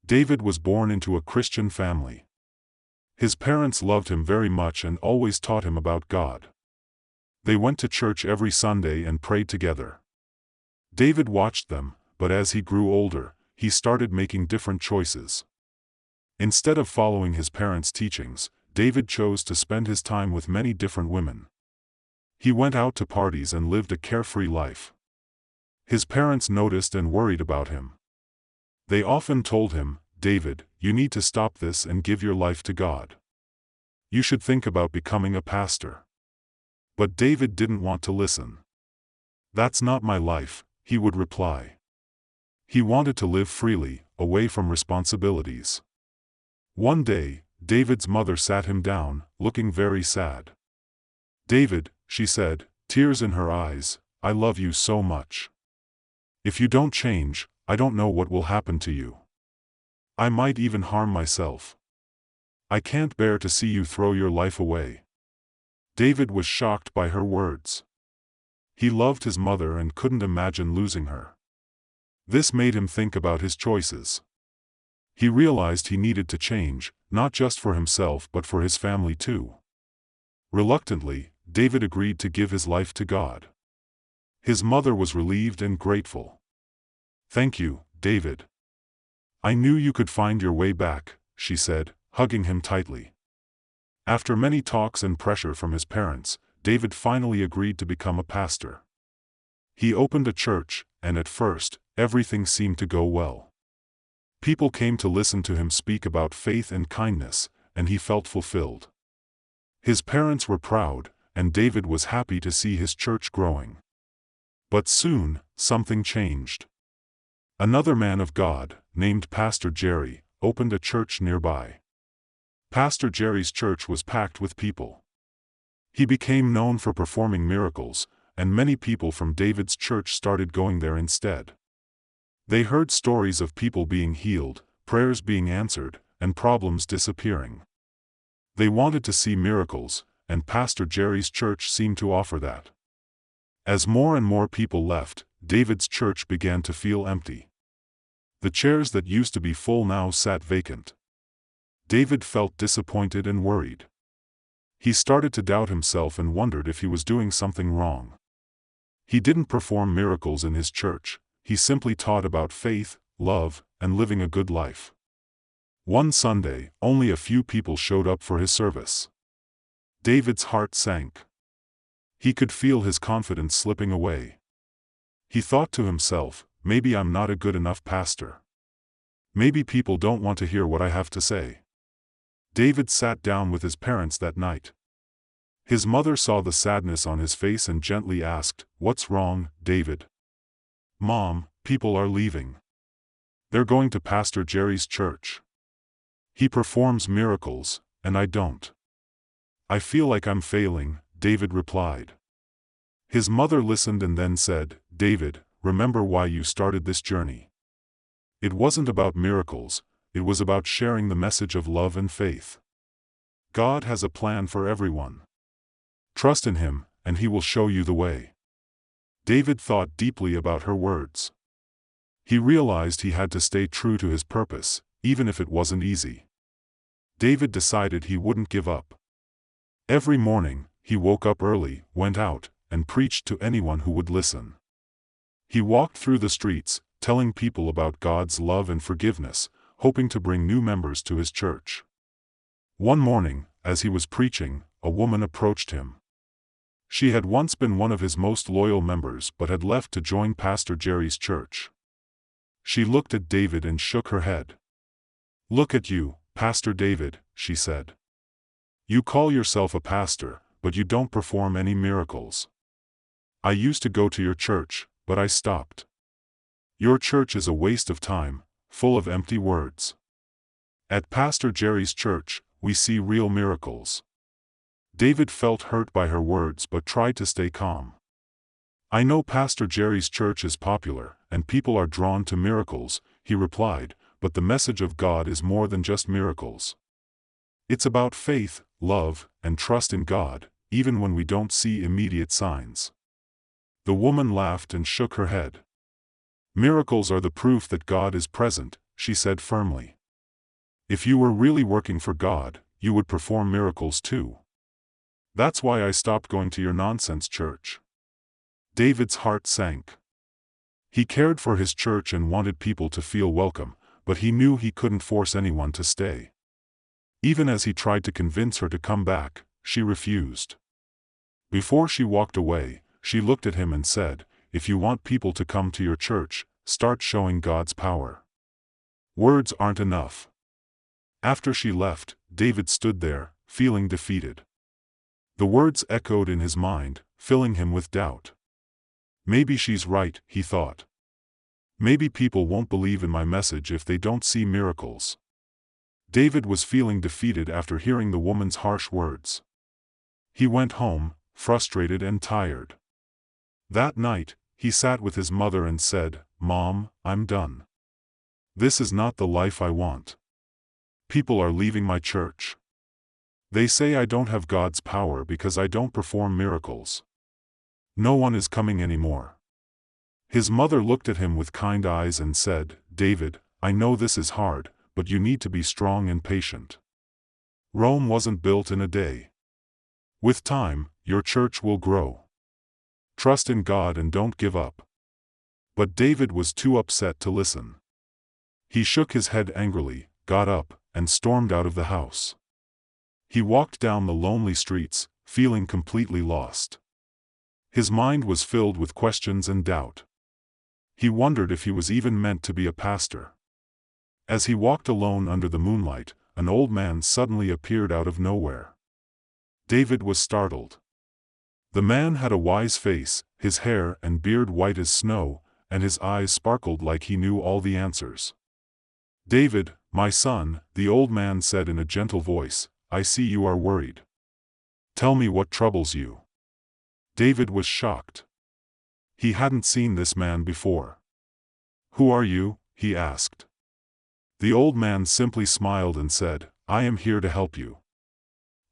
David was born into a Christian family. His parents loved him very much and always taught him about God. They went to church every Sunday and prayed together. David watched them, but as he grew older, he started making different choices. Instead of following his parents' teachings, David chose to spend his time with many different women. He went out to parties and lived a carefree life. His parents noticed and worried about him. They often told him, "David, you need to stop this and give your life to God. You should think about becoming a pastor." But David didn't want to listen. "That's not my life," he would reply. He wanted to live freely, away from responsibilities. One day, David's mother sat him down, looking very sad. "David," she said, tears in her eyes, "I love you so much. If you don't change, I don't know what will happen to you. I might even harm myself. I can't bear to see you throw your life away." David was shocked by her words. He loved his mother and couldn't imagine losing her. This made him think about his choices. He realized he needed to change, not just for himself but for his family too. Reluctantly, David agreed to give his life to God. His mother was relieved and grateful. "Thank you, David. I knew you could find your way back," she said, hugging him tightly. After many talks and pressure from his parents, David finally agreed to become a pastor. He opened a church, and at first, everything seemed to go well. People came to listen to him speak about faith and kindness, and he felt fulfilled. His parents were proud, and David was happy to see his church growing. But soon, something changed. Another man of God, named Pastor Jerry, opened a church nearby. Pastor Jerry's church was packed with people. He became known for performing miracles, and many people from David's church started going there instead. They heard stories of people being healed, prayers being answered, and problems disappearing. They wanted to see miracles, and Pastor Jerry's church seemed to offer that. As more and more people left, David's church began to feel empty. The chairs that used to be full now sat vacant. David felt disappointed and worried. He started to doubt himself and wondered if he was doing something wrong. He didn't perform miracles in his church, he simply taught about faith, love, and living a good life. One Sunday, only a few people showed up for his service. David's heart sank. He could feel his confidence slipping away. He thought to himself, "Maybe I'm not a good enough pastor. Maybe people don't want to hear what I have to say." David sat down with his parents that night. His mother saw the sadness on his face and gently asked, "What's wrong, David?" "Mom, people are leaving. They're going to Pastor Jerry's church. He performs miracles, and I don't. I feel like I'm failing," David replied. His mother listened and then said, "David, remember why you started this journey. It wasn't about miracles, it was about sharing the message of love and faith. God has a plan for everyone. Trust in Him, and He will show you the way." David thought deeply about her words. He realized he had to stay true to his purpose, even if it wasn't easy. David decided he wouldn't give up. Every morning, he woke up early, went out, and preached to anyone who would listen. He walked through the streets, telling people about God's love and forgiveness, hoping to bring new members to his church. One morning, as he was preaching, a woman approached him. She had once been one of his most loyal members but had left to join Pastor Jerry's church. She looked at David and shook her head. "Look at you, Pastor David," she said. "You call yourself a pastor, but you don't perform any miracles. I used to go to your church, but I stopped. Your church is a waste of time, full of empty words. At Pastor Jerry's church, we see real miracles." David felt hurt by her words but tried to stay calm. "I know Pastor Jerry's church is popular, and people are drawn to miracles," he replied, "but the message of God is more than just miracles. It's about faith, love, and trust in God, even when we don't see immediate signs." The woman laughed and shook her head. "Miracles are the proof that God is present," she said firmly. If you were really working for God, you would perform miracles too. That's why I stopped going to your nonsense church." David's heart sank. He cared for his church and wanted people to feel welcome, but he knew he couldn't force anyone to stay. Even as he tried to convince her to come back, she refused. Before she walked away, she looked at him and said, "If you want people to come to your church, start showing God's power. Words aren't enough." After she left, David stood there, feeling defeated. The words echoed in his mind, filling him with doubt. Maybe she's right, he thought. Maybe people won't believe in my message if they don't see miracles. David was feeling defeated after hearing the woman's harsh words. He went home, frustrated and tired. That night, he sat with his mother and said, "Mom, I'm done. This is not the life I want. People are leaving my church. They say I don't have God's power because I don't perform miracles. No one is coming anymore." His mother looked at him with kind eyes and said, "David, I know this is hard, but you need to be strong and patient. Rome wasn't built in a day. With time, your church will grow. Trust in God and don't give up." But David was too upset to listen. He shook his head angrily, got up, and stormed out of the house. He walked down the lonely streets, feeling completely lost. His mind was filled with questions and doubt. He wondered if he was even meant to be a pastor. As he walked alone under the moonlight, an old man suddenly appeared out of nowhere. David was startled. The man had a wise face, his hair and beard white as snow, and his eyes sparkled like he knew all the answers. "David, my son," the old man said in a gentle voice, "I see you are worried. Tell me what troubles you." David was shocked. He hadn't seen this man before. "Who are you?" he asked. The old man simply smiled and said, "I am here to help you.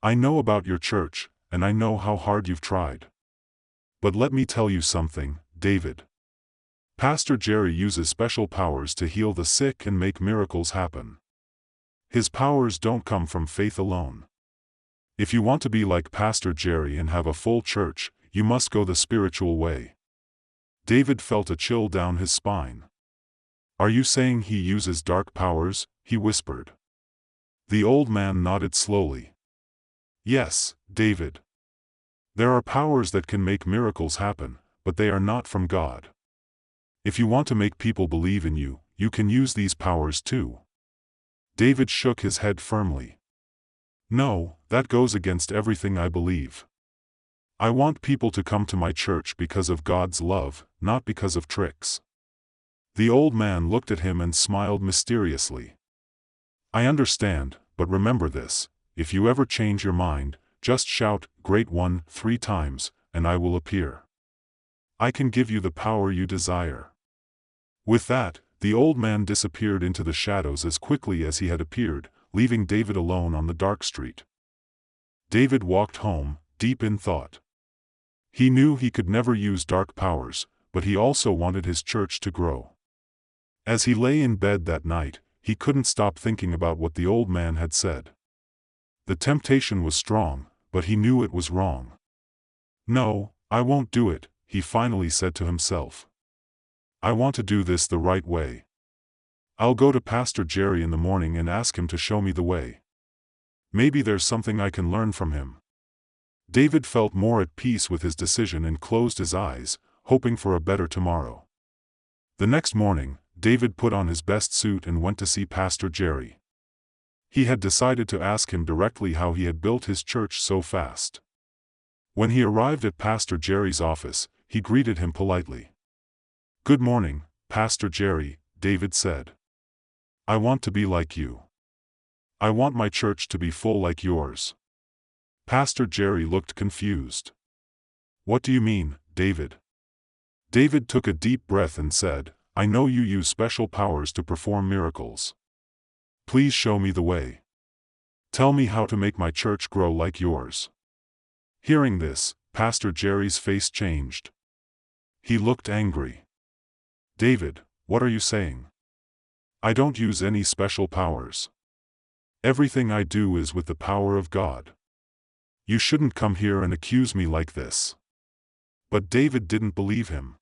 I know about your church, and I know how hard you've tried. But let me tell you something, David. Pastor Jerry uses special powers to heal the sick and make miracles happen. His powers don't come from faith alone. If you want to be like Pastor Jerry and have a full church, you must go the spiritual way." David felt a chill down his spine. "Are you saying he uses dark powers?" he whispered. The old man nodded slowly. "Yes, David. There are powers that can make miracles happen, but they are not from God. If you want to make people believe in you, you can use these powers too." David shook his head firmly. "No, that goes against everything I believe. I want people to come to my church because of God's love, not because of tricks." The old man looked at him and smiled mysteriously. "I understand, but remember this, if you ever change your mind, just shout, 'Great One,' 3 times, and I will appear. I can give you the power you desire." With that, the old man disappeared into the shadows as quickly as he had appeared, leaving David alone on the dark street. David walked home, deep in thought. He knew he could never use dark powers, but he also wanted his church to grow. As he lay in bed that night, he couldn't stop thinking about what the old man had said. The temptation was strong, but he knew it was wrong. "No, I won't do it," he finally said to himself. "I want to do this the right way. I'll go to Pastor Jerry in the morning and ask him to show me the way. Maybe there's something I can learn from him." David felt more at peace with his decision and closed his eyes, hoping for a better tomorrow. The next morning, David put on his best suit and went to see Pastor Jerry. He had decided to ask him directly how he had built his church so fast. When he arrived at Pastor Jerry's office, he greeted him politely. "Good morning, Pastor Jerry," David said. "I want to be like you. I want my church to be full like yours." Pastor Jerry looked confused. "What do you mean, David?" David took a deep breath and said, "I know you use special powers to perform miracles. Please show me the way. Tell me how to make my church grow like yours." Hearing this, Pastor Jerry's face changed. He looked angry. "David, what are you saying? I don't use any special powers. Everything I do is with the power of God. You shouldn't come here and accuse me like this." But David didn't believe him.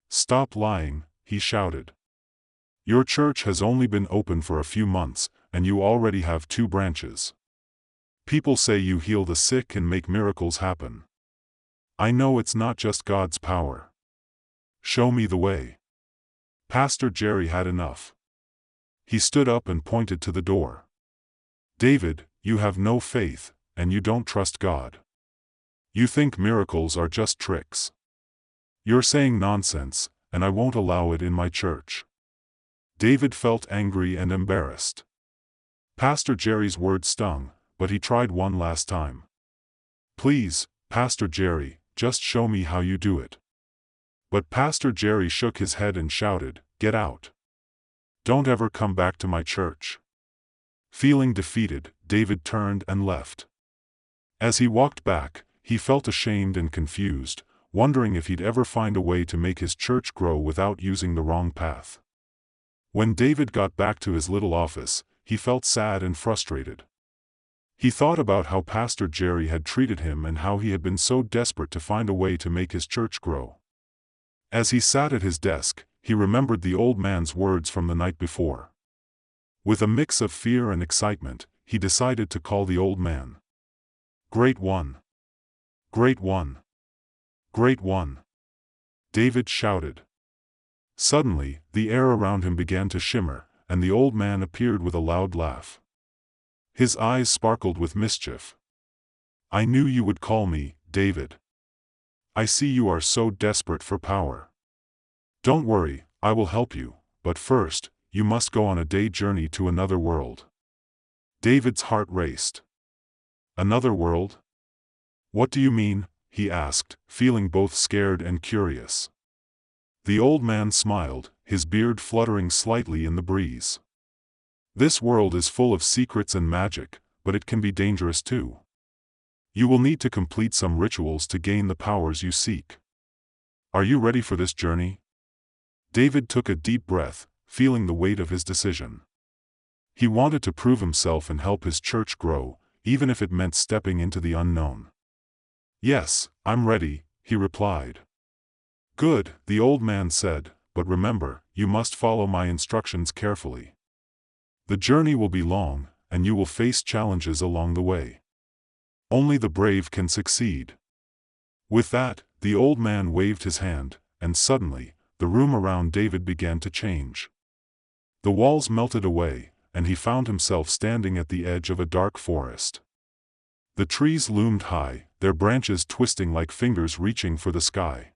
"Stop lying," he shouted. "Your church has only been open for a few months, and you already have 2 branches. People say you heal the sick and make miracles happen. I know it's not just God's power. Show me the way." Pastor Jerry had enough. He stood up and pointed to the door. "David, you have no faith, and you don't trust God. You think miracles are just tricks. You're saying nonsense, and I won't allow it in my church." David felt angry and embarrassed. Pastor Jerry's words stung, but he tried one last time. "Please, Pastor Jerry, just show me how you do it." But Pastor Jerry shook his head and shouted, "Get out. Don't ever come back to my church." Feeling defeated, David turned and left. As he walked back, he felt ashamed and confused, wondering if he'd ever find a way to make his church grow without using the wrong path. When David got back to his little office, he felt sad and frustrated. He thought about how Pastor Jerry had treated him and how he had been so desperate to find a way to make his church grow. As he sat at his desk, he remembered the old man's words from the night before. With a mix of fear and excitement, he decided to call the old man. "Great one! Great one! Great one!" David shouted. Suddenly, the air around him began to shimmer, and the old man appeared with a loud laugh. His eyes sparkled with mischief. "I knew you would call me, David. I see you are so desperate for power. Don't worry, I will help you, but first, you must go on a day journey to another world." David's heart raced. "Another world? What do you mean?" he asked, feeling both scared and curious. The old man smiled, his beard fluttering slightly in the breeze. "This world is full of secrets and magic, but it can be dangerous too. You will need to complete some rituals to gain the powers you seek. Are you ready for this journey?" David took a deep breath, feeling the weight of his decision. He wanted to prove himself and help his church grow, even if it meant stepping into the unknown. "Yes, I'm ready," he replied. "Good," the old man said, "but remember, you must follow my instructions carefully. The journey will be long, and you will face challenges along the way. Only the brave can succeed." With that, the old man waved his hand, and suddenly, the room around David began to change. The walls melted away, and he found himself standing at the edge of a dark forest. The trees loomed high, their branches twisting like fingers reaching for the sky.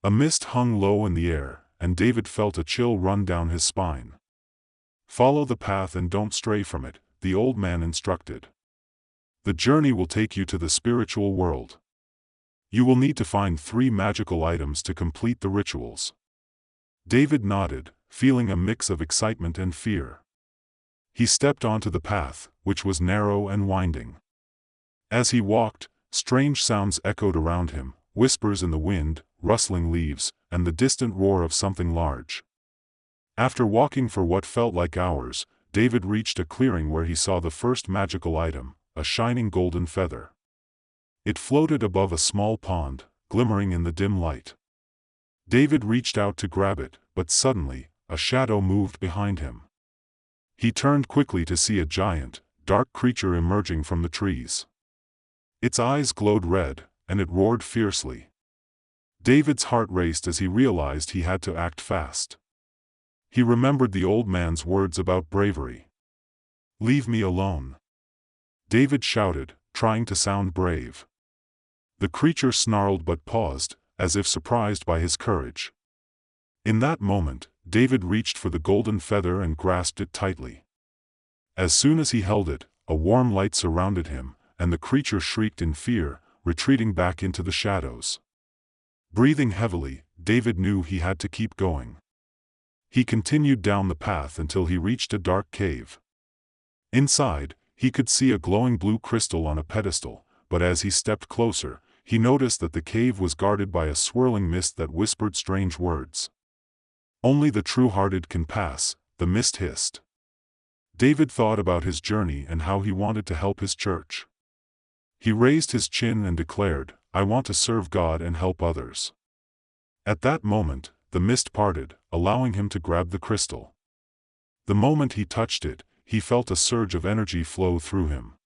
A mist hung low in the air, and David felt a chill run down his spine. "Follow the path and don't stray from it," the old man instructed. "The journey will take you to the spiritual world. You will need to find 3 magical items to complete the rituals." David nodded, feeling a mix of excitement and fear. He stepped onto the path, which was narrow and winding. As he walked, strange sounds echoed around him, whispers in the wind, rustling leaves, and the distant roar of something large. After walking for what felt like hours, David reached a clearing where he saw the first magical item, a shining golden feather. It floated above a small pond, glimmering in the dim light. David reached out to grab it, but suddenly, a shadow moved behind him. He turned quickly to see a giant, dark creature emerging from the trees. Its eyes glowed red, and it roared fiercely. David's heart raced as he realized he had to act fast. He remembered the old man's words about bravery. "Leave me alone," David shouted, trying to sound brave. The creature snarled but paused, as if surprised by his courage. In that moment, David reached for the golden feather and grasped it tightly. As soon as he held it, a warm light surrounded him, and the creature shrieked in fear, retreating back into the shadows. Breathing heavily, David knew he had to keep going. He continued down the path until he reached a dark cave. Inside, he could see a glowing blue crystal on a pedestal, but as he stepped closer, he noticed that the cave was guarded by a swirling mist that whispered strange words. "Only the true-hearted can pass," the mist hissed. David thought about his journey and how he wanted to help his church. He raised his chin and declared, "I want to serve God and help others." At that moment, the mist parted, allowing him to grab the crystal. The moment he touched it, he felt a surge of energy flow through him.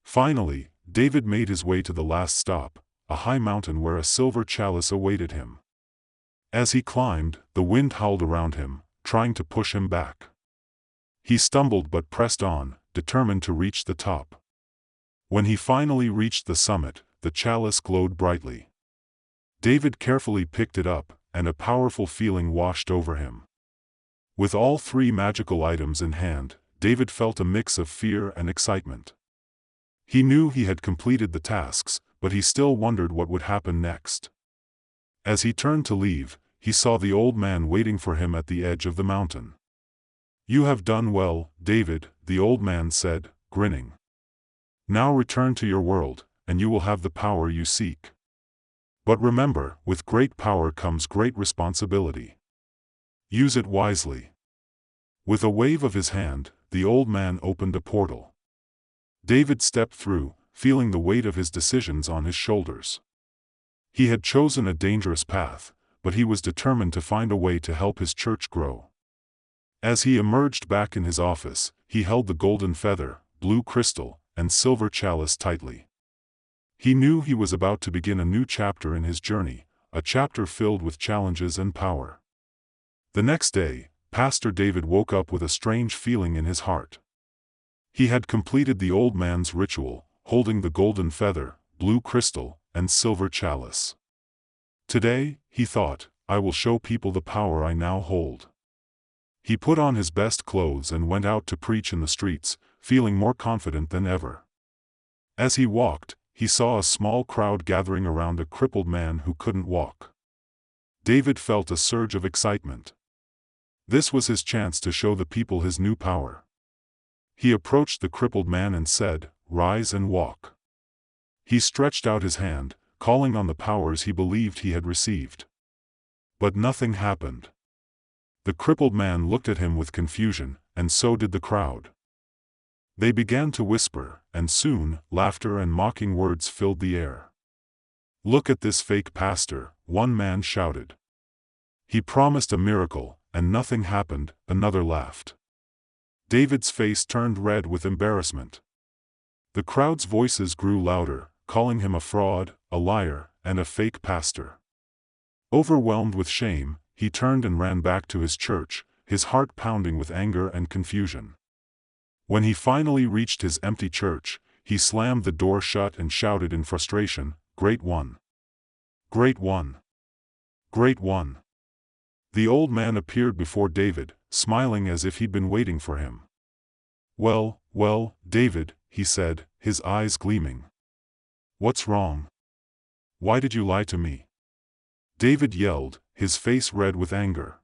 Finally, David made his way to the last stop, a high mountain where a silver chalice awaited him. As he climbed, the wind howled around him, trying to push him back. He stumbled but pressed on, determined to reach the top. When he finally reached the summit, the chalice glowed brightly. David carefully picked it up, and a powerful feeling washed over him. With all three magical items in hand, David felt a mix of fear and excitement. He knew he had completed the tasks, but he still wondered what would happen next. As he turned to leave, he saw the old man waiting for him at the edge of the mountain. "You have done well, David," the old man said, grinning. "Now return to your world, and you will have the power you seek. But remember, with great power comes great responsibility. Use it wisely." With a wave of his hand, the old man opened a portal. David stepped through, feeling the weight of his decisions on his shoulders. He had chosen a dangerous path, but he was determined to find a way to help his church grow. As he emerged back in his office, he held the golden feather, blue crystal, and silver chalice tightly. He knew he was about to begin a new chapter in his journey, a chapter filled with challenges and power. The next day, Pastor David woke up with a strange feeling in his heart. He had completed the old man's ritual, holding the golden feather, blue crystal, and silver chalice. Today, he thought, I will show people the power I now hold. He put on his best clothes and went out to preach in the streets, feeling more confident than ever. As he walked, he saw a small crowd gathering around a crippled man who couldn't walk. David felt a surge of excitement. This was his chance to show the people his new power. He approached the crippled man and said, "Rise and walk." He stretched out his hand, calling on the powers he believed he had received. But nothing happened. The crippled man looked at him with confusion, and so did the crowd. They began to whisper, and soon, laughter and mocking words filled the air. "Look at this fake pastor," one man shouted. "He promised a miracle, and nothing happened," another laughed. David's face turned red with embarrassment. The crowd's voices grew louder, calling him a fraud, a liar, and a fake pastor. Overwhelmed with shame, he turned and ran back to his church, his heart pounding with anger and confusion. When he finally reached his empty church, he slammed the door shut and shouted in frustration, "Great one! Great one! Great one!" The old man appeared before David, smiling as if he'd been waiting for him. Well, David," he said, his eyes gleaming. "What's wrong? Why did you lie to me?" David yelled, his face red with anger.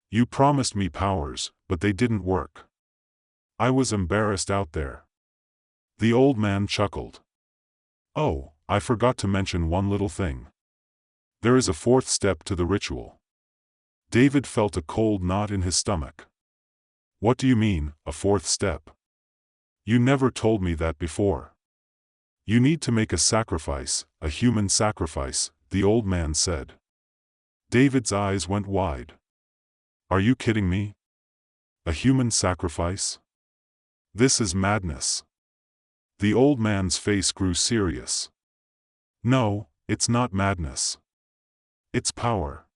"You promised me powers, but they didn't work. I was embarrassed out there." The old man chuckled. "Oh, I forgot to mention one little thing. There is a fourth step to the ritual." David felt a cold knot in his stomach. "What do you mean, a fourth step? You never told me that before." "You need to make a sacrifice, a human sacrifice," the old man said. David's eyes went wide. "Are you kidding me? A human sacrifice? This is madness." The old man's face grew serious. "No, it's not madness. It's power.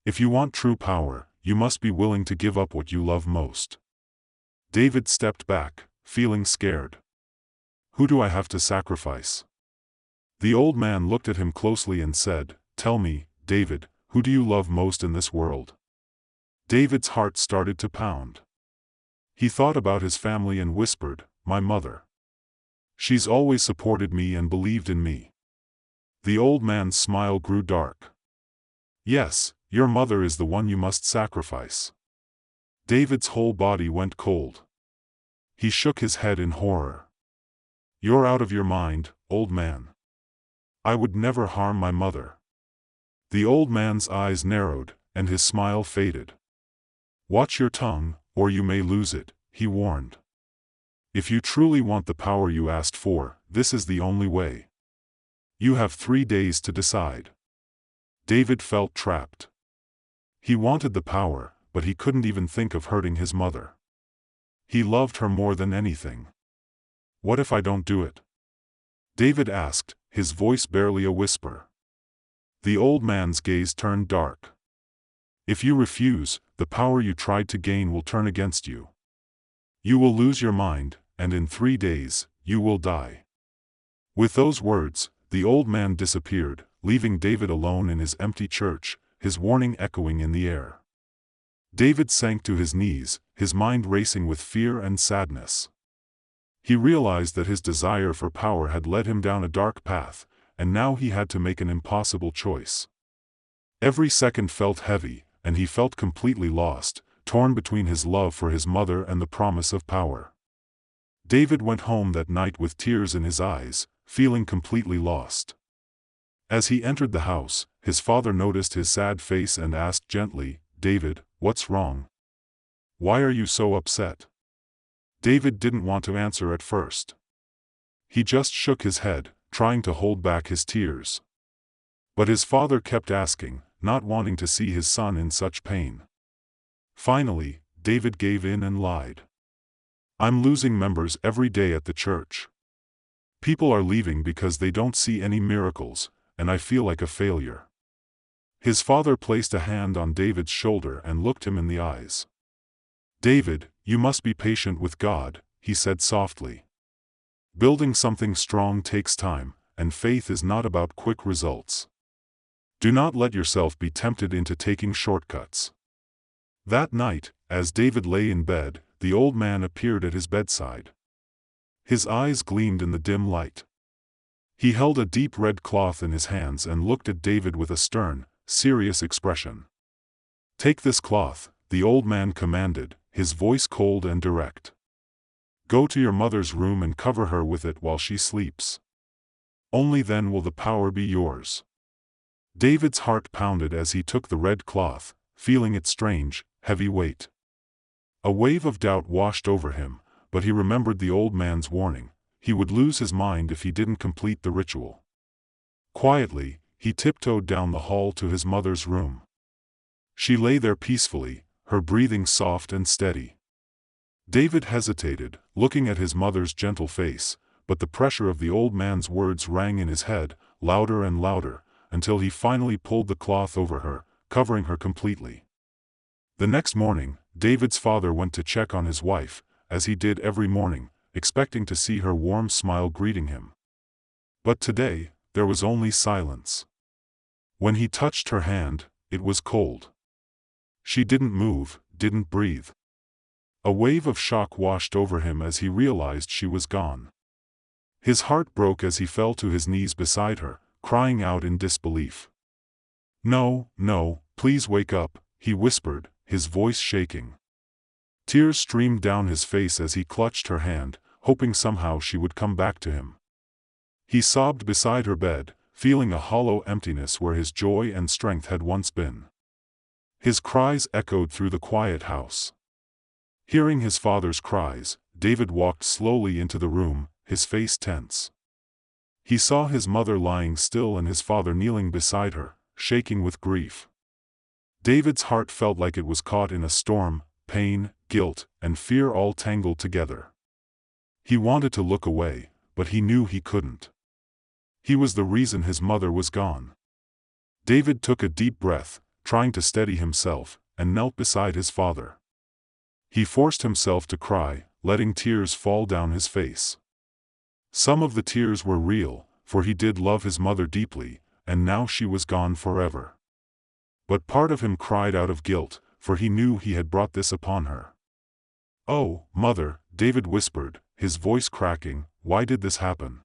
If you want true power, you must be willing to give up what you love most." David stepped back, feeling scared. "Who do I have to sacrifice?" The old man looked at him closely and said, "Tell me, David, who do you love most in this world?" David's heart started to pound. He thought about his family and whispered, "My mother. She's always supported me and believed in me." The old man's smile grew dark. "Yes, your mother is the one you must sacrifice." David's whole body went cold. He shook his head in horror. "You're out of your mind, old man. I would never harm my mother." The old man's eyes narrowed, and his smile faded. "Watch your tongue, or you may lose it," he warned. If you truly want the power you asked for, this is the only way. You have 3 days to decide. David felt trapped. He wanted the power, but he couldn't even think of hurting his mother. He loved her more than anything. What if I don't do it? David asked, his voice barely a whisper. The old man's gaze turned dark. If you refuse, the power you tried to gain will turn against you. You will lose your mind, and in 3 days, you will die. With those words, the old man disappeared, leaving David alone in his empty church, his warning echoing in the air. David sank to his knees, his mind racing with fear and sadness. He realized that his desire for power had led him down a dark path, and now he had to make an impossible choice. Every second felt heavy, and he felt completely lost, torn between his love for his mother and the promise of power. David went home that night with tears in his eyes, feeling completely lost. As he entered the house, his father noticed his sad face and asked gently, "David, what's wrong? Why are you so upset?" David didn't want to answer at first. He just shook his head, trying to hold back his tears. But his father kept asking, not wanting to see his son in such pain. Finally, David gave in and lied. "I'm losing members every day at the church. People are leaving because they don't see any miracles, and I feel like a failure." His father placed a hand on David's shoulder and looked him in the eyes. "David, you must be patient with God," he said softly. "Building something strong takes time, and faith is not about quick results. Do not let yourself be tempted into taking shortcuts." That night, as David lay in bed, the old man appeared at his bedside. His eyes gleamed in the dim light. He held a deep red cloth in his hands and looked at David with a stern, serious expression. "Take this cloth," the old man commanded, his voice cold and direct. "Go to your mother's room and cover her with it while she sleeps. Only then will the power be yours." David's heart pounded as he took the red cloth, feeling its strange, heavy weight. A wave of doubt washed over him, but he remembered the old man's warning. He would lose his mind if he didn't complete the ritual. Quietly, he tiptoed down the hall to his mother's room. She lay there peacefully, her breathing soft and steady. David hesitated, looking at his mother's gentle face, but the pressure of the old man's words rang in his head, louder and louder, until he finally pulled the cloth over her, covering her completely. The next morning, David's father went to check on his wife, as he did every morning, expecting to see her warm smile greeting him. But today, there was only silence. When he touched her hand, it was cold. She didn't move, didn't breathe. A wave of shock washed over him as he realized she was gone. His heart broke as he fell to his knees beside her, crying out in disbelief. "No, no, please wake up," he whispered, his voice shaking. Tears streamed down his face as he clutched her hand, hoping somehow she would come back to him. He sobbed beside her bed, feeling a hollow emptiness where his joy and strength had once been. His cries echoed through the quiet house. Hearing his father's cries, David walked slowly into the room, his face tense. He saw his mother lying still and his father kneeling beside her, shaking with grief. David's heart felt like it was caught in a storm, pain, guilt, and fear all tangled together. He wanted to look away, but he knew he couldn't. He was the reason his mother was gone. David took a deep breath, trying to steady himself, and knelt beside his father. He forced himself to cry, letting tears fall down his face. Some of the tears were real, for he did love his mother deeply, and now she was gone forever. But part of him cried out of guilt, for he knew he had brought this upon her. "Oh, Mother," David whispered, his voice cracking, "why did this happen?"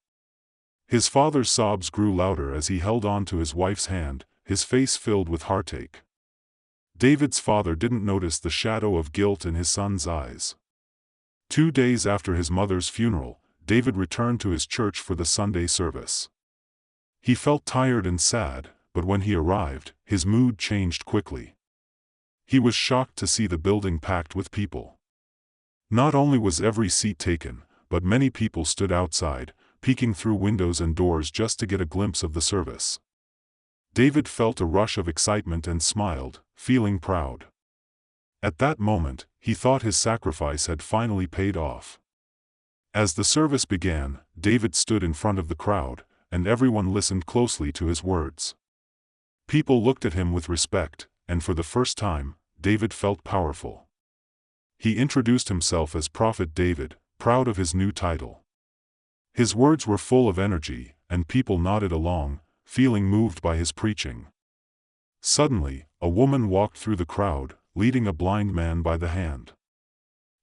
His father's sobs grew louder as he held on to his wife's hand, his face filled with heartache. David's father didn't notice the shadow of guilt in his son's eyes. 2 days after his mother's funeral, David returned to his church for the Sunday service. He felt tired and sad, but when he arrived, his mood changed quickly. He was shocked to see the building packed with people. Not only was every seat taken, but many people stood outside, peeking through windows and doors just to get a glimpse of the service. David felt a rush of excitement and smiled, feeling proud. At that moment, he thought his sacrifice had finally paid off. As the service began, David stood in front of the crowd, and everyone listened closely to his words. People looked at him with respect, and for the first time, David felt powerful. He introduced himself as Prophet David, proud of his new title. His words were full of energy, and people nodded along, feeling moved by his preaching. Suddenly, a woman walked through the crowd, leading a blind man by the hand.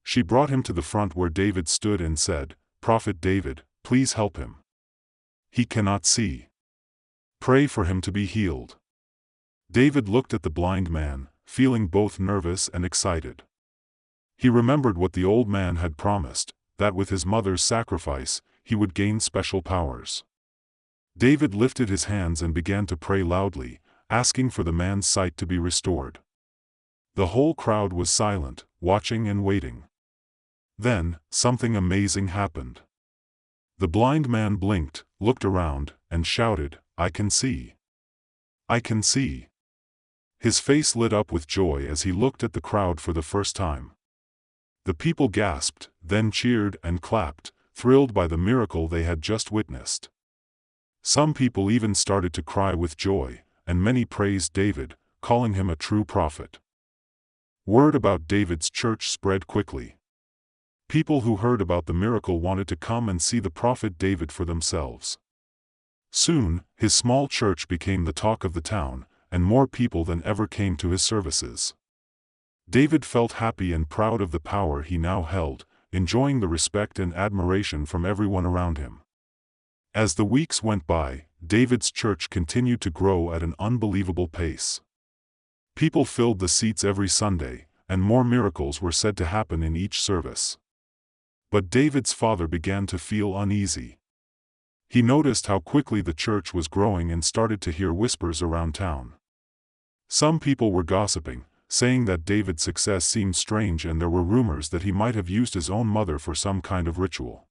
She brought him to the front where David stood and said, "Prophet David, please help him. He cannot see. Pray for him to be healed." David looked at the blind man, feeling both nervous and excited. He remembered what the old man had promised, that with his mother's sacrifice, he would gain special powers. David lifted his hands and began to pray loudly, asking for the man's sight to be restored. The whole crowd was silent, watching and waiting. Then, something amazing happened. The blind man blinked, looked around, and shouted, "I can see! I can see!" His face lit up with joy as he looked at the crowd for the first time. The people gasped, then cheered and clapped, thrilled by the miracle they had just witnessed. Some people even started to cry with joy, and many praised David, calling him a true prophet. Word about David's church spread quickly. People who heard about the miracle wanted to come and see the prophet David for themselves. Soon, his small church became the talk of the town, and more people than ever came to his services. David felt happy and proud of the power he now held, enjoying the respect and admiration from everyone around him. As the weeks went by, David's church continued to grow at an unbelievable pace. People filled the seats every Sunday, and more miracles were said to happen in each service. But David's father began to feel uneasy. He noticed how quickly the church was growing and started to hear whispers around town. Some people were gossiping, saying that David's success seemed strange, and there were rumors that he might have used his own mother for some kind of ritual.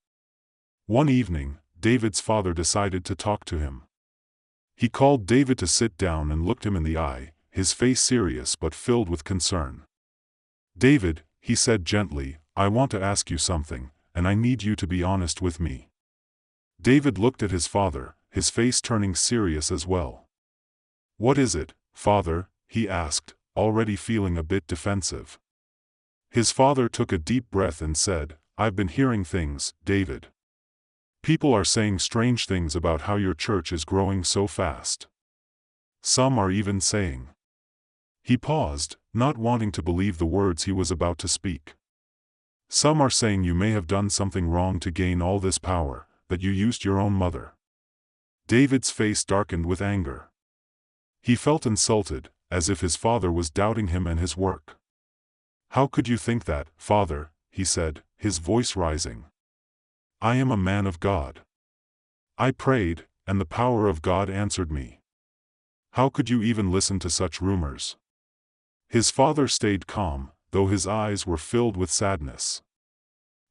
One evening, David's father decided to talk to him. He called David to sit down and looked him in the eye, his face serious but filled with concern. "David," he said gently, "I want to ask you something, and I need you to be honest with me." David looked at his father, his face turning serious as well. "What is it, father?" he asked, already feeling a bit defensive. His father took a deep breath and said, "I've been hearing things, David. People are saying strange things about how your church is growing so fast. Some are even saying—" He paused, not wanting to believe the words he was about to speak. "Some are saying you may have done something wrong to gain all this power, that you used your own mother." David's face darkened with anger. He felt insulted, as if his father was doubting him and his work. "How could you think that, father?" he said, his voice rising. "I am a man of God. I prayed, and the power of God answered me. How could you even listen to such rumors?" His father stayed calm, though his eyes were filled with sadness.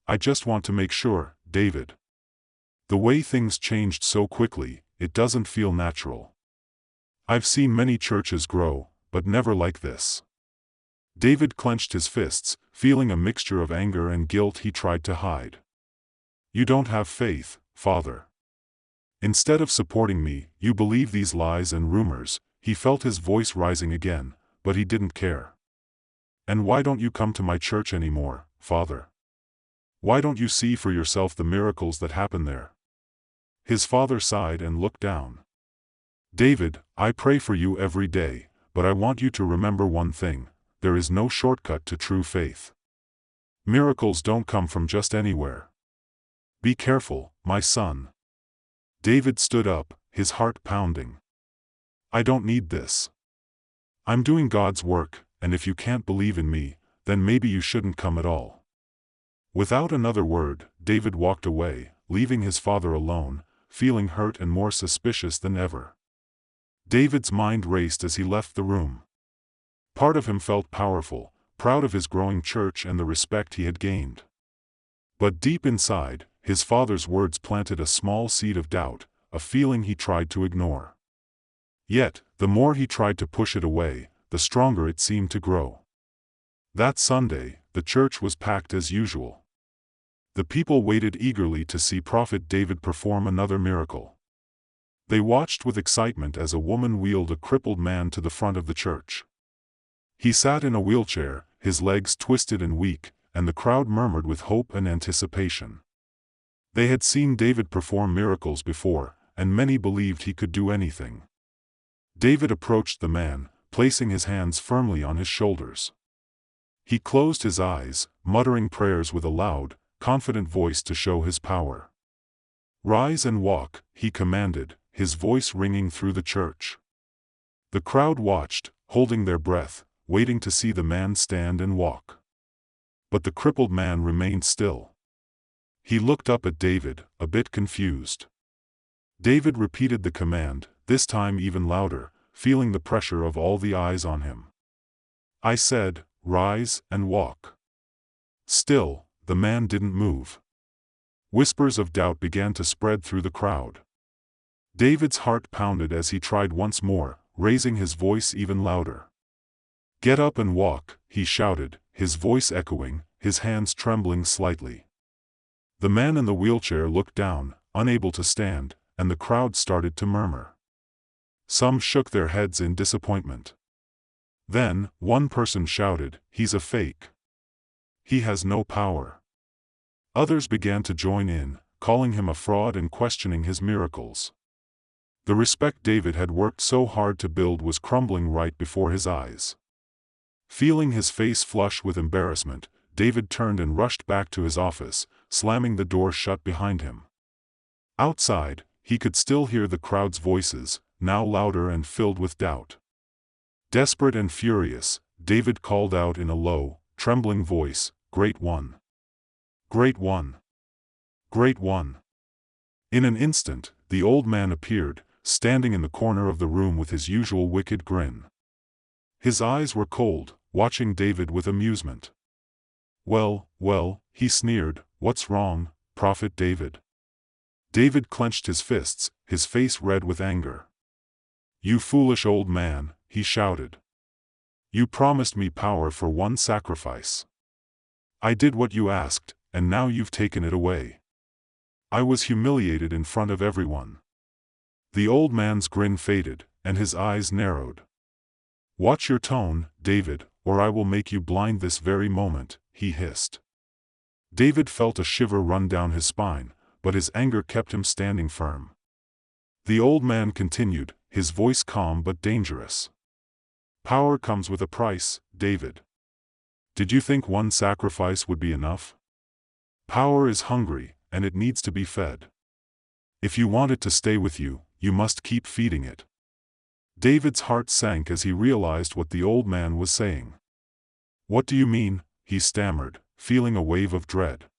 "I just want to make sure, David. The way things changed so quickly, it doesn't feel natural. I've seen many churches grow, but never like this." David clenched his fists, feeling a mixture of anger and guilt he tried to hide. "You don't have faith, father. Instead of supporting me, you believe these lies and rumors." He felt his voice rising again, but he didn't care. "And why don't you come to my church anymore, father? Why don't you see for yourself the miracles that happen there?" His father sighed and looked down. "David, I pray for you every day, but I want you to remember one thing: there is no shortcut to true faith. Miracles don't come from just anywhere. Be careful, my son." David stood up, his heart pounding. "I don't need this. I'm doing God's work, and if you can't believe in me, then maybe you shouldn't come at all." Without another word, David walked away, leaving his father alone, feeling hurt and more suspicious than ever. David's mind raced as he left the room. Part of him felt powerful, proud of his growing church and the respect he had gained. But deep inside, his father's words planted a small seed of doubt, a feeling he tried to ignore. Yet, the more he tried to push it away, the stronger it seemed to grow. That Sunday, the church was packed as usual. The people waited eagerly to see Prophet David perform another miracle. They watched with excitement as a woman wheeled a crippled man to the front of the church. He sat in a wheelchair, his legs twisted and weak, and the crowd murmured with hope and anticipation. They had seen David perform miracles before, and many believed he could do anything. David approached the man, placing his hands firmly on his shoulders. He closed his eyes, muttering prayers with a loud, confident voice to show his power. "Rise and walk," he commanded, his voice ringing through the church. The crowd watched, holding their breath, waiting to see the man stand and walk. But the crippled man remained still. He looked up at David, a bit confused. David repeated the command, this time even louder, feeling the pressure of all the eyes on him. "I said, rise and walk." Still, the man didn't move. Whispers of doubt began to spread through the crowd. David's heart pounded as he tried once more, raising his voice even louder. "Get up and walk," he shouted, his voice echoing, his hands trembling slightly. The man in the wheelchair looked down, unable to stand, and the crowd started to murmur. Some shook their heads in disappointment. Then, one person shouted, "He's a fake. He has no power." Others began to join in, calling him a fraud and questioning his miracles. The respect David had worked so hard to build was crumbling right before his eyes. Feeling his face flush with embarrassment, David turned and rushed back to his office, slamming the door shut behind him. Outside, he could still hear the crowd's voices, now louder and filled with doubt. Desperate and furious, David called out in a low, trembling voice, "Great One! Great One! Great One!" In an instant, the old man appeared, standing in the corner of the room with his usual wicked grin. His eyes were cold, watching David with amusement. Well, he sneered, "What's wrong, Prophet David?" David clenched his fists, his face red with anger. "You foolish old man," he shouted. "You promised me power for one sacrifice. I did what you asked, and now you've taken it away. I was humiliated in front of everyone." The old man's grin faded, and his eyes narrowed. "Watch your tone, David, or I will make you blind this very moment," he hissed. David felt a shiver run down his spine, but his anger kept him standing firm. The old man continued, his voice calm but dangerous. "Power comes with a price, David. Did you think one sacrifice would be enough? Power is hungry, and it needs to be fed. If you want it to stay with you, you must keep feeding it." David's heart sank as he realized what the old man was saying. "What do you mean?" he stammered, feeling a wave of dread.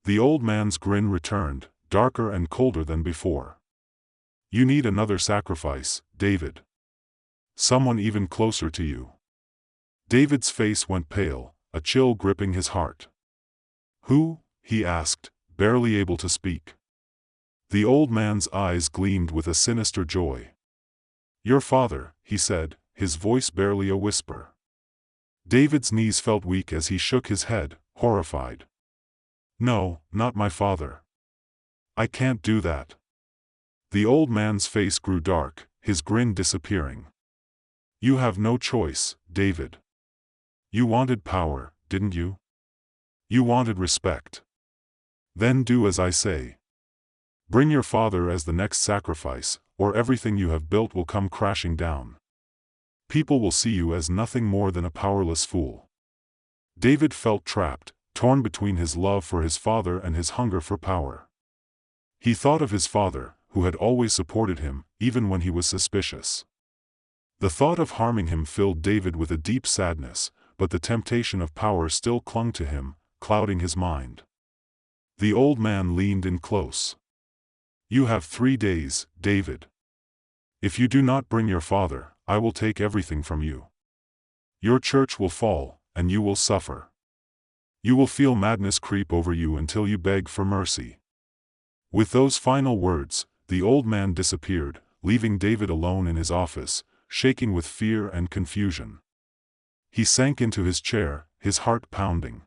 The old man's grin returned, darker and colder than before. "You need another sacrifice, David. Someone even closer to you." David's face went pale, a chill gripping his heart. "Who?" he asked, barely able to speak. The old man's eyes gleamed with a sinister joy. "Your father," he said, his voice barely a whisper. David's knees felt weak as he shook his head, horrified. "No, not my father. I can't do that." The old man's face grew dark, his grin disappearing. "You have no choice, David. You wanted power, didn't you? You wanted respect. Then do as I say. Bring your father as the next sacrifice, or everything you have built will come crashing down. People will see you as nothing more than a powerless fool." David felt trapped, torn between his love for his father and his hunger for power. He thought of his father, who had always supported him, even when he was suspicious. The thought of harming him filled David with a deep sadness, but the temptation of power still clung to him, clouding his mind. The old man leaned in close. "You have 3 days, David. If you do not bring your father, I will take everything from you. Your church will fall, and you will suffer." You will feel madness creep over you until you beg for mercy." With those final words, the old man disappeared, leaving David alone in his office, shaking with fear and confusion. He sank into his chair, his heart pounding.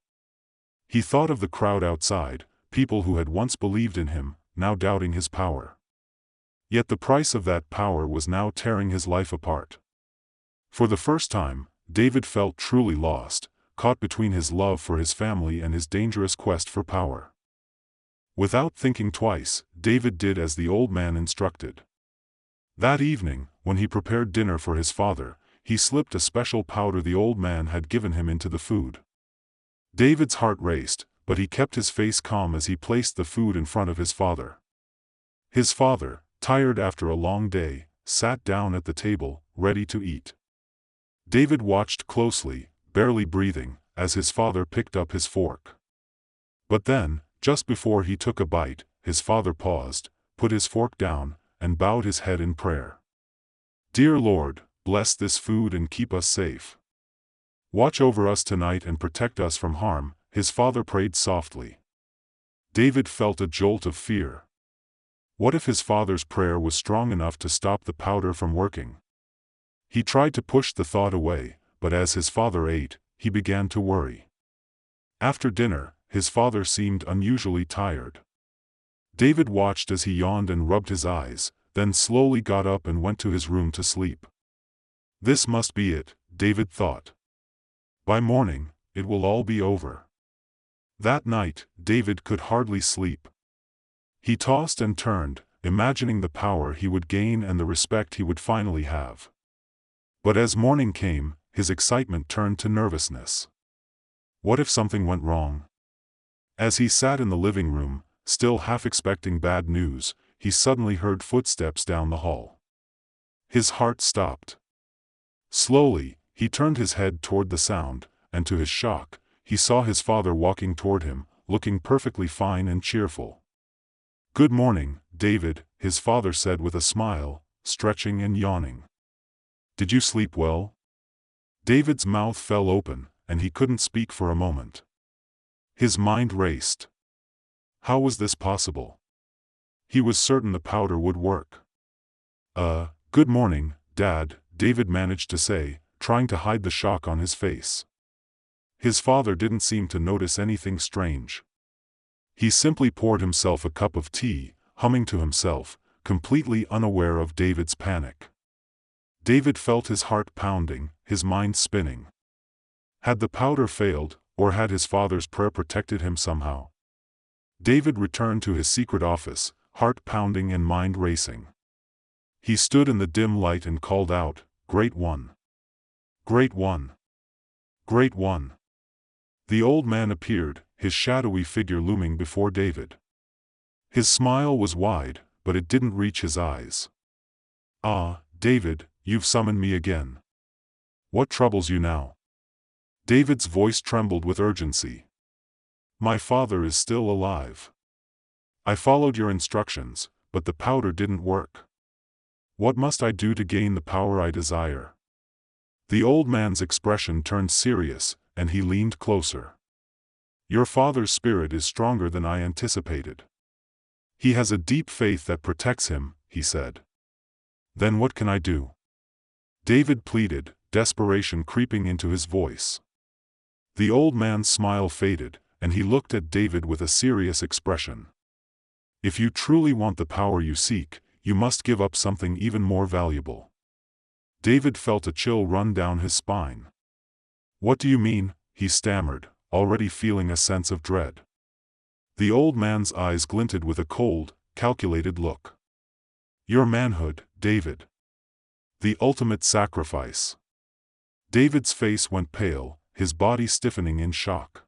He thought of the crowd outside, people who had once believed in him, now doubting his power. Yet the price of that power was now tearing his life apart. For the first time, David felt truly lost, caught between his love for his family and his dangerous quest for power. Without thinking twice, David did as the old man instructed. That evening, when he prepared dinner for his father, he slipped a special powder the old man had given him into the food. David's heart raced, but he kept his face calm as he placed the food in front of his father. His father, tired after a long day, sat down at the table, ready to eat. David watched closely, barely breathing, as his father picked up his fork. But then, just before he took a bite, his father paused, put his fork down, and bowed his head in prayer. "Dear Lord, bless this food and keep us safe. Watch over us tonight and protect us from harm," his father prayed softly. David felt a jolt of fear. What if his father's prayer was strong enough to stop the powder from working? He tried to push the thought away, but as his father ate, he began to worry. After dinner, his father seemed unusually tired. David watched as he yawned and rubbed his eyes, then slowly got up and went to his room to sleep. This must be it, David thought. By morning, it will all be over. That night, David could hardly sleep. He tossed and turned, imagining the power he would gain and the respect he would finally have. But as morning came, his excitement turned to nervousness. What if something went wrong? As he sat in the living room, still half expecting bad news, he suddenly heard footsteps down the hall. His heart stopped. Slowly, he turned his head toward the sound, and to his shock, he saw his father walking toward him, looking perfectly fine and cheerful. "Good morning, David," his father said with a smile, stretching and yawning. "Did you sleep well?" David's mouth fell open, and he couldn't speak for a moment. His mind raced. How was this possible? He was certain the powder would work. Good morning, Dad," David managed to say, trying to hide the shock on his face. His father didn't seem to notice anything strange. He simply poured himself a cup of tea, humming to himself, completely unaware of David's panic. David felt his heart pounding, his mind spinning. Had the powder failed, or had his father's prayer protected him somehow? David returned to his secret office, heart pounding and mind racing. He stood in the dim light and called out, "Great One! Great One! Great One!" The old man appeared, his shadowy figure looming before David. His smile was wide, but it didn't reach his eyes. "Ah, David, you've summoned me again. What troubles you now?" David's voice trembled with urgency. "My father is still alive. I followed your instructions, but the powder didn't work. What must I do to gain the power I desire?" The old man's expression turned serious, and he leaned closer. "Your father's spirit is stronger than I anticipated. He has a deep faith that protects him," he said. "Then what can I do?" David pleaded, desperation creeping into his voice. The old man's smile faded, and he looked at David with a serious expression. "If you truly want the power you seek, you must give up something even more valuable." David felt a chill run down his spine. "What do you mean?" he stammered, already feeling a sense of dread. The old man's eyes glinted with a cold, calculated look. "Your manhood, David. The ultimate sacrifice." David's face went pale, his body stiffening in shock.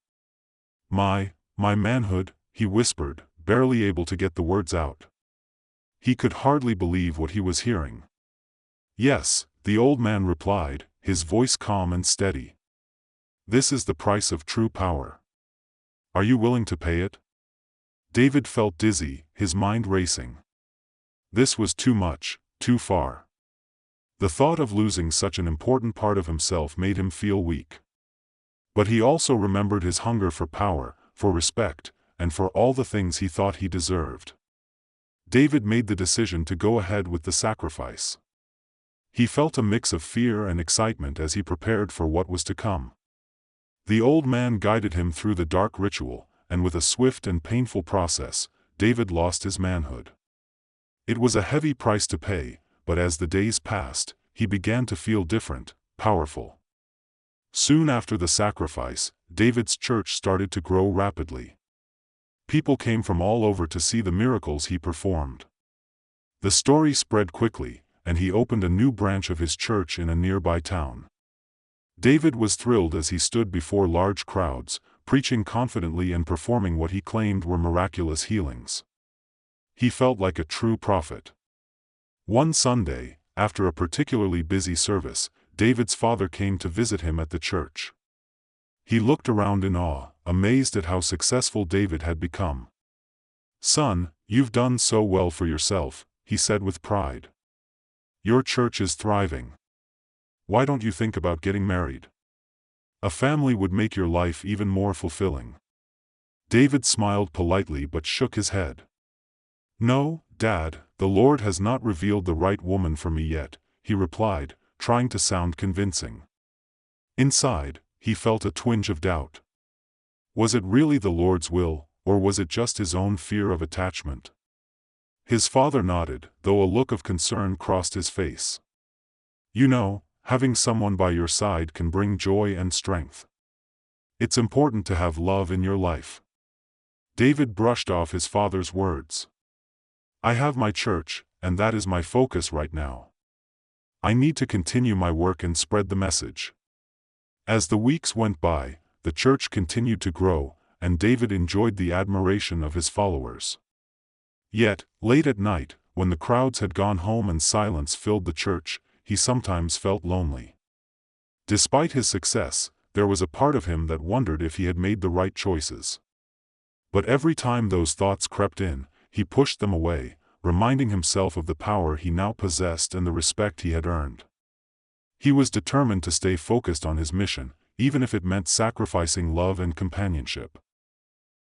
My manhood," he whispered, barely able to get the words out. He could hardly believe what he was hearing. "Yes," the old man replied, his voice calm and steady. "This is the price of true power. Are you willing to pay it?" David felt dizzy, his mind racing. This was too much, too far. The thought of losing such an important part of himself made him feel weak. But he also remembered his hunger for power, for respect, and for all the things he thought he deserved. David made the decision to go ahead with the sacrifice. He felt a mix of fear and excitement as he prepared for what was to come. The old man guided him through the dark ritual, and with a swift and painful process, David lost his manhood. It was a heavy price to pay, but as the days passed, he began to feel different, powerful. Soon after the sacrifice, David's church started to grow rapidly. People came from all over to see the miracles he performed. The story spread quickly, and he opened a new branch of his church in a nearby town. David was thrilled as he stood before large crowds, preaching confidently and performing what he claimed were miraculous healings. He felt like a true prophet. One Sunday, after a particularly busy service, David's father came to visit him at the church. He looked around in awe, amazed at how successful David had become. "Son, you've done so well for yourself," he said with pride. "Your church is thriving. Why don't you think about getting married? A family would make your life even more fulfilling." David smiled politely but shook his head. "No, Dad, the Lord has not revealed the right woman for me yet," he replied, trying to sound convincing. Inside, he felt a twinge of doubt. Was it really the Lord's will, or was it just his own fear of attachment? His father nodded, though a look of concern crossed his face. "You know, having someone by your side can bring joy and strength. It's important to have love in your life." David brushed off his father's words. "I have my church, and that is my focus right now. I need to continue my work and spread the message." As the weeks went by, the church continued to grow, and David enjoyed the admiration of his followers. Yet, late at night, when the crowds had gone home and silence filled the church, he sometimes felt lonely. Despite his success, there was a part of him that wondered if he had made the right choices. But every time those thoughts crept in, he pushed them away, reminding himself of the power he now possessed and the respect he had earned. He was determined to stay focused on his mission, even if it meant sacrificing love and companionship.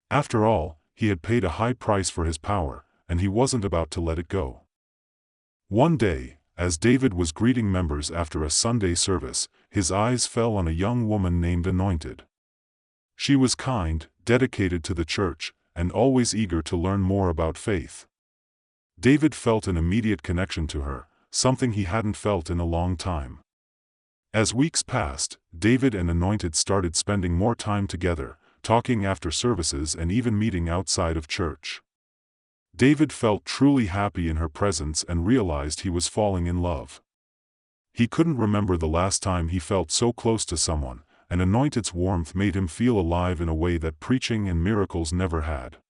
After all, he had paid a high price for his power, and he wasn't about to let it go. One day, as David was greeting members after a Sunday service, his eyes fell on a young woman named Anointed. She was kind, dedicated to the church, and always eager to learn more about faith. David felt an immediate connection to her, something he hadn't felt in a long time. As weeks passed, David and Anointed started spending more time together, talking after services and even meeting outside of church. David felt truly happy in her presence and realized he was falling in love. He couldn't remember the last time he felt so close to someone, and Anointed's warmth made him feel alive in a way that preaching and miracles never had.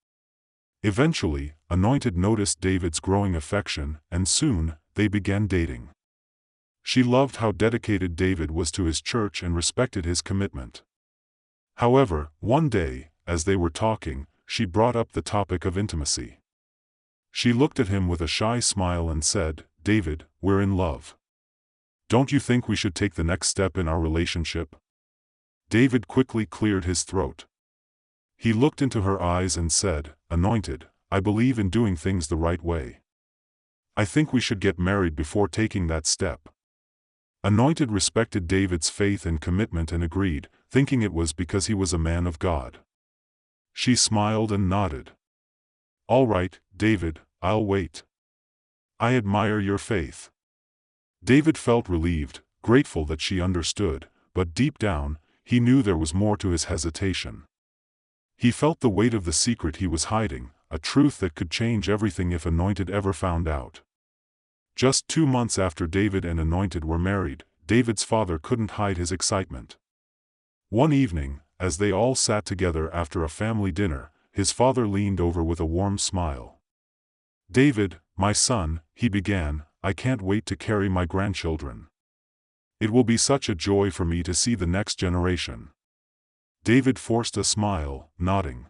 Eventually, Anointed noticed David's growing affection, and soon, they began dating. She loved how dedicated David was to his church and respected his commitment. However, one day, as they were talking, she brought up the topic of intimacy. She looked at him with a shy smile and said, "David, we're in love. Don't you think we should take the next step in our relationship?" David quickly cleared his throat. He looked into her eyes and said, "Anointed, I believe in doing things the right way. I think we should get married before taking that step." Anointed respected David's faith and commitment and agreed, thinking it was because he was a man of God. She smiled and nodded. "All right, David, I'll wait. I admire your faith." David felt relieved, grateful that she understood, but deep down, he knew there was more to his hesitation. He felt the weight of the secret he was hiding, a truth that could change everything if Anointed ever found out. Just 2 months after David and Anointed were married, David's father couldn't hide his excitement. One evening, as they all sat together after a family dinner, his father leaned over with a warm smile. "David, my son," he began, "I can't wait to carry my grandchildren. It will be such a joy for me to see the next generation." David forced a smile, nodding.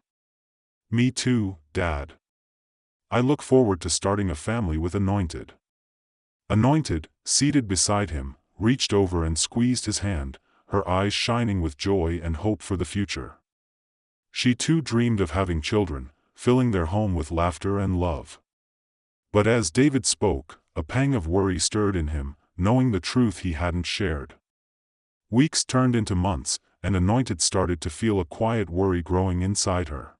"Me too, Dad. I look forward to starting a family with Anointed." Anointed, seated beside him, reached over and squeezed his hand, her eyes shining with joy and hope for the future. She too dreamed of having children, filling their home with laughter and love. But as David spoke, a pang of worry stirred in him, knowing the truth he hadn't shared. Weeks turned into months, and Anointed started to feel a quiet worry growing inside her.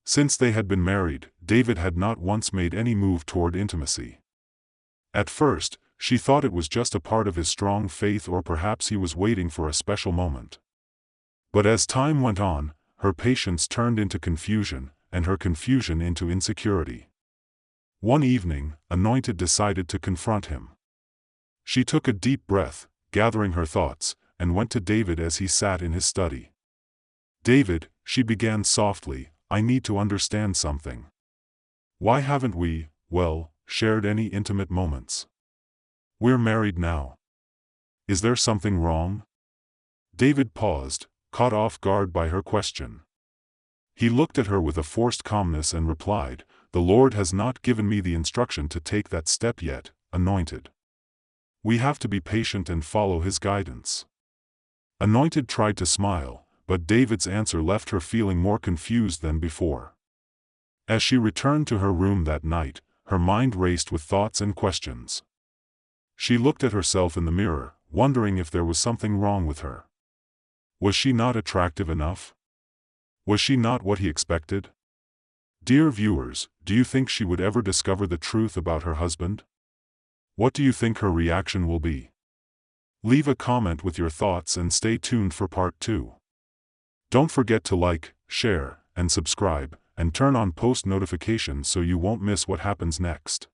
Since they had been married, David had not once made any move toward intimacy. At first, she thought it was just a part of his strong faith, or perhaps he was waiting for a special moment. But as time went on, her patience turned into confusion, and her confusion into insecurity. One evening, Anointed decided to confront him. She took a deep breath, gathering her thoughts, and went to David as he sat in his study. "David," she began softly, "I need to understand something. Why haven't we, shared any intimate moments? We're married now. Is there something wrong?" David paused, caught off guard by her question. He looked at her with a forced calmness and replied, "The Lord has not given me the instruction to take that step yet, Anointed. We have to be patient and follow His guidance." Anointed tried to smile, but David's answer left her feeling more confused than before. As she returned to her room that night, her mind raced with thoughts and questions. She looked at herself in the mirror, wondering if there was something wrong with her. Was she not attractive enough? Was she not what he expected? Dear viewers, do you think she would ever discover the truth about her husband? What do you think her reaction will be? Leave a comment with your thoughts and stay tuned for part 2. Don't forget to like, share, and subscribe, and turn on post notifications so you won't miss what happens next.